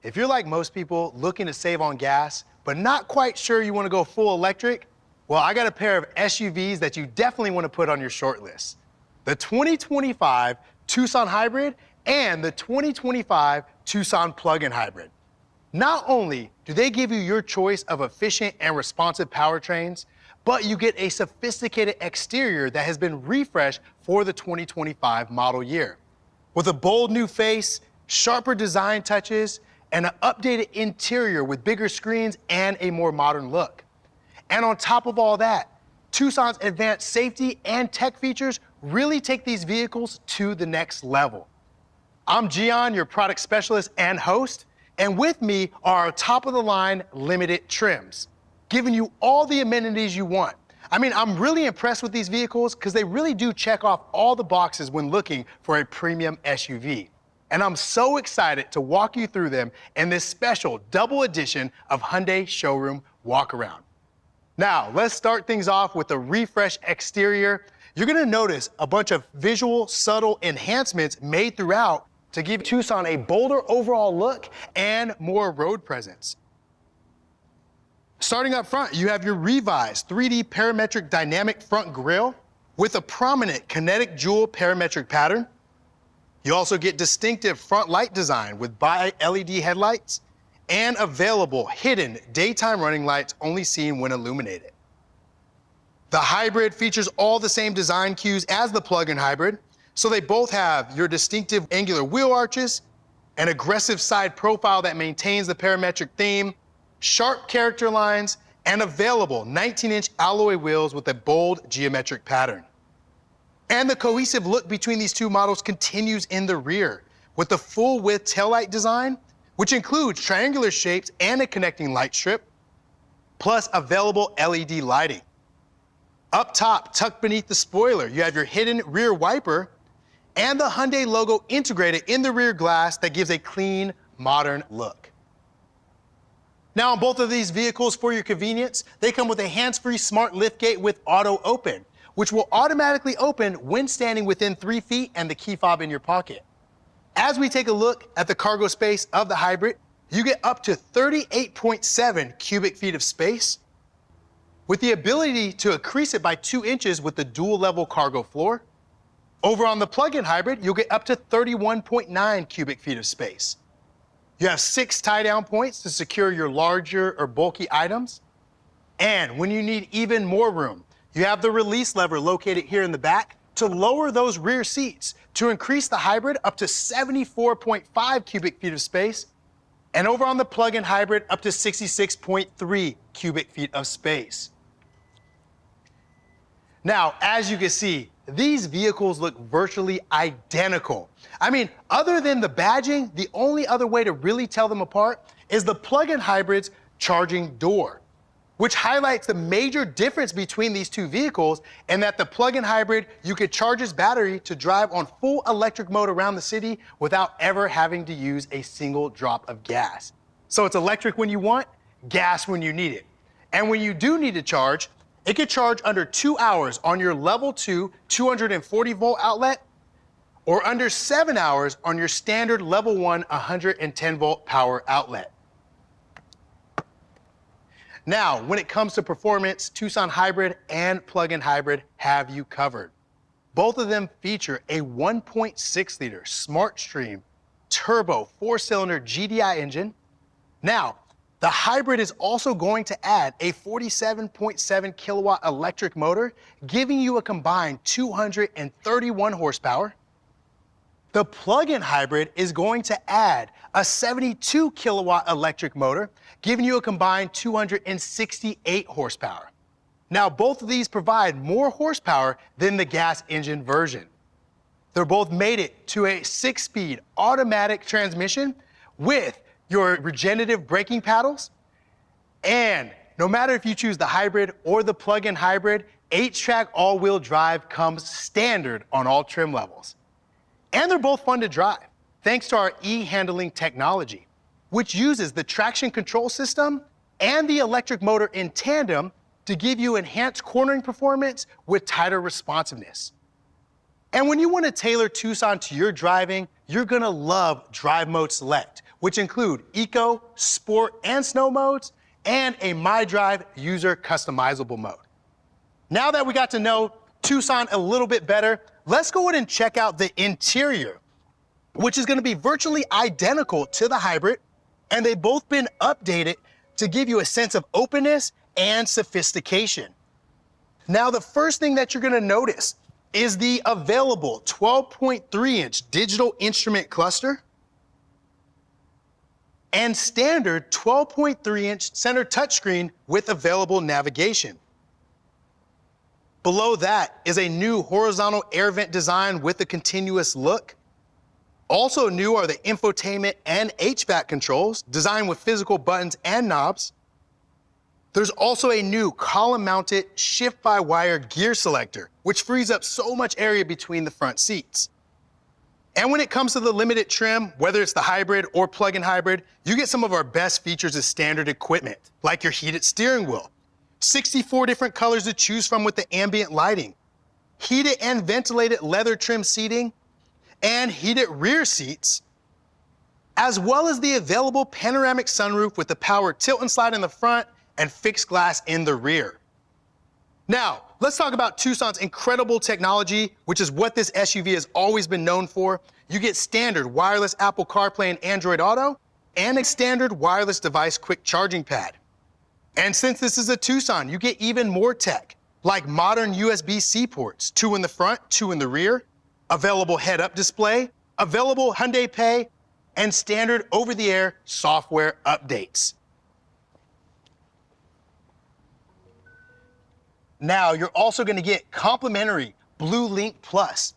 If you're like most people looking to save on gas, but not quite sure you want to go full electric, well, I got a pair of SUVs that you definitely want to put on your short list. The 2025 Tucson Hybrid and the 2025 Tucson Plug-in Hybrid. Not only do they give you your choice of efficient and responsive powertrains, but you get a sophisticated exterior that has been refreshed for the 2025 model year. With a bold new face, sharper design touches, and an updated interior with bigger screens and a more modern look. And on top of all that, Tucson's advanced safety and tech features really take these vehicles to the next level. I'm Gian, your product specialist and host, and with me are our top-of-the-line limited trims, giving you all the amenities you want. I mean, I'm really impressed with these vehicles because they really do check off all the boxes when looking for a premium SUV. And I'm so excited to walk you through them in this special double edition of Hyundai Showroom Walkaround. Now, let's start things off with the refreshed exterior. You're gonna notice a bunch of visual, subtle enhancements made throughout to give Tucson a bolder overall look and more road presence. Starting up front, you have your revised 3D parametric dynamic front grille with a prominent kinetic jewel parametric pattern. You also get distinctive front light design with bi-LED headlights and available hidden daytime running lights only seen when illuminated. The hybrid features all the same design cues as the plug-in hybrid, so they both have your distinctive angular wheel arches, an aggressive side profile that maintains the parametric theme, sharp character lines, and available 19-inch alloy wheels with a bold geometric pattern. And the cohesive look between these two models continues in the rear with the full-width taillight design, which includes triangular shapes and a connecting light strip, plus available LED lighting. Up top, tucked beneath the spoiler, you have your hidden rear wiper and the Hyundai logo integrated in the rear glass that gives a clean, modern look. Now, on both of these vehicles, for your convenience, they come with a hands-free smart liftgate with auto open, which will automatically open when standing within 3 feet and the key fob in your pocket. As we take a look at the cargo space of the hybrid, you get up to 38.7 cubic feet of space, with the ability to increase it by 2 inches with the dual-level cargo floor. Over on the plug-in hybrid, you'll get up to 31.9 cubic feet of space. You have 6 tie-down points to secure your larger or bulky items. And when you need even more room, you have the release lever located here in the back to lower those rear seats to increase the hybrid up to 74.5 cubic feet of space, and over on the plug-in hybrid up to 66.3 cubic feet of space. Now, as you can see, these vehicles look virtually identical. I mean, other than the badging, the only other way to really tell them apart is the plug-in hybrid's charging door, which highlights the major difference between these two vehicles in that the plug-in hybrid, you could charge its battery to drive on full electric mode around the city without ever having to use a single drop of gas. So it's electric when you want, gas when you need it. And when you do need to charge, it could charge under 2 hours on your level 2 240 volt outlet, or under 7 hours on your standard level 1 110 volt power outlet. Now, when it comes to performance, Tucson Hybrid and Plug-in Hybrid have you covered. Both of them feature a 1.6-liter SmartStream turbo 4-cylinder GDI engine. Now, the hybrid is also going to add a 47.7 kilowatt electric motor, giving you a combined 231 horsepower. The plug-in hybrid is going to add a 72 kilowatt electric motor, giving you a combined 268 horsepower. Now, both of these provide more horsepower than the gas engine version. They're both mated to a 6-speed automatic transmission with your regenerative braking paddles. And no matter if you choose the hybrid or the plug-in hybrid, 8-track all-wheel drive comes standard on all trim levels. And they're both fun to drive, thanks to our e-handling technology, which uses the traction control system and the electric motor in tandem to give you enhanced cornering performance with tighter responsiveness. And when you want to tailor Tucson to your driving, you're gonna love Drive Mode Select, which include Eco, Sport, and Snow modes, and a My Drive user customizable mode. Now that we got to know Tucson a little bit better, let's go ahead and check out the interior, which is going to be virtually identical to the hybrid, and they've both been updated to give you a sense of openness and sophistication. Now, the first thing that you're going to notice is the available 12.3-inch digital instrument cluster and standard 12.3-inch center touchscreen with available navigation. Below that is a new horizontal air vent design with a continuous look. Also new are the infotainment and HVAC controls, designed with physical buttons and knobs. There's also a new column-mounted shift-by-wire gear selector, which frees up so much area between the front seats. And when it comes to the limited trim, whether it's the hybrid or plug-in hybrid, you get some of our best features as standard equipment, like your heated steering wheel, 64 different colors to choose from with the ambient lighting, heated and ventilated leather trim seating, and heated rear seats, as well as the available panoramic sunroof with the power tilt and slide in the front and fixed glass in the rear. Now, let's talk about Tucson's incredible technology, which is what this SUV has always been known for. You get standard wireless Apple CarPlay and Android Auto, and a standard wireless device quick charging pad. And since this is a Tucson, you get even more tech, like modern USB-C ports, 2 in the front, 2 in the rear, available head-up display, available Hyundai Pay, and standard over-the-air software updates. Now, you're also going to get complimentary Blue Link Plus,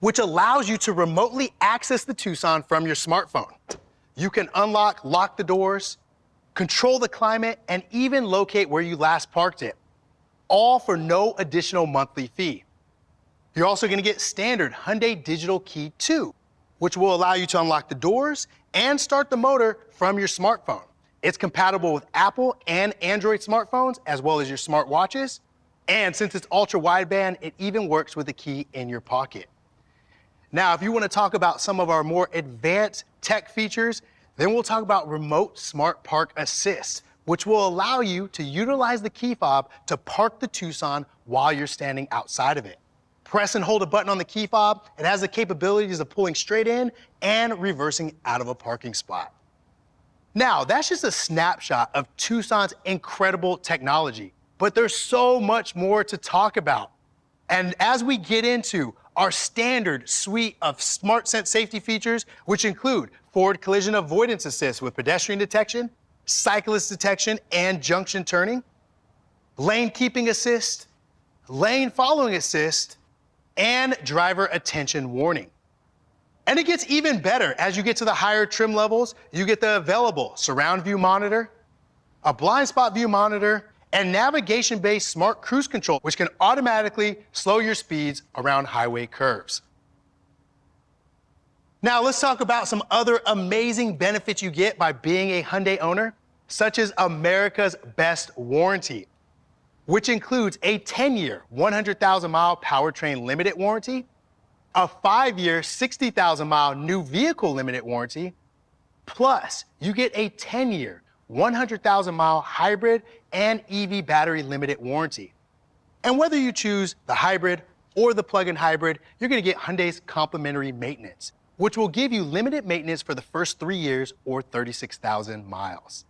which allows you to remotely access the Tucson from your smartphone. You can unlock, lock the doors, control the climate, and even locate where you last parked it, all for no additional monthly fee. You're also going to get standard Hyundai Digital Key 2, which will allow you to unlock the doors and start the motor from your smartphone. It's compatible with Apple and Android smartphones, as well as your smartwatches. And since it's ultra wideband, it even works with the key in your pocket. Now, if you want to talk about some of our more advanced tech features, then we'll talk about Remote Smart Park Assist, which will allow you to utilize the key fob to park the Tucson while you're standing outside of it. Press and hold a button on the key fob. It has the capabilities of pulling straight in and reversing out of a parking spot. Now, that's just a snapshot of Tucson's incredible technology, but there's so much more to talk about. And as we get into our standard suite of smart sense safety features, which include forward collision avoidance assist with pedestrian detection, cyclist detection and junction turning, lane keeping assist, lane following assist, and driver attention warning. And it gets even better. As you get to the higher trim levels, you get the available surround view monitor, a blind spot view monitor, and navigation-based smart cruise control, which can automatically slow your speeds around highway curves. Now let's talk about some other amazing benefits you get by being a Hyundai owner, such as America's Best Warranty, which includes a 10-year, 100,000-mile powertrain limited warranty, a 5-year, 60,000-mile new vehicle limited warranty, plus you get a 10-year, 100,000-mile hybrid and EV battery limited warranty. And whether you choose the hybrid or the plug-in hybrid, you're going to get Hyundai's complimentary maintenance, which will give you limited maintenance for the first 3 years or 36,000 miles.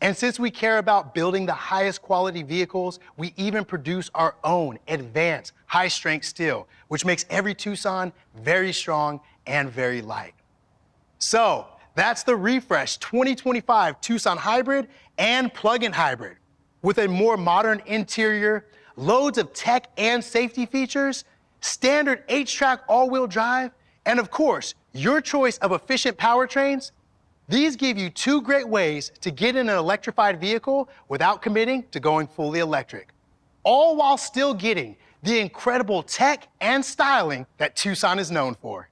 And since we care about building the highest quality vehicles, we even produce our own advanced high-strength steel, which makes every Tucson very strong and very light. So that's the refreshed 2025 Tucson Hybrid and plug-in hybrid. With a more modern interior, loads of tech and safety features, standard H-Track all-wheel drive, and of course, your choice of efficient powertrains. These give you 2 great ways to get in an electrified vehicle without committing to going fully electric, all while still getting the incredible tech and styling that Tucson is known for.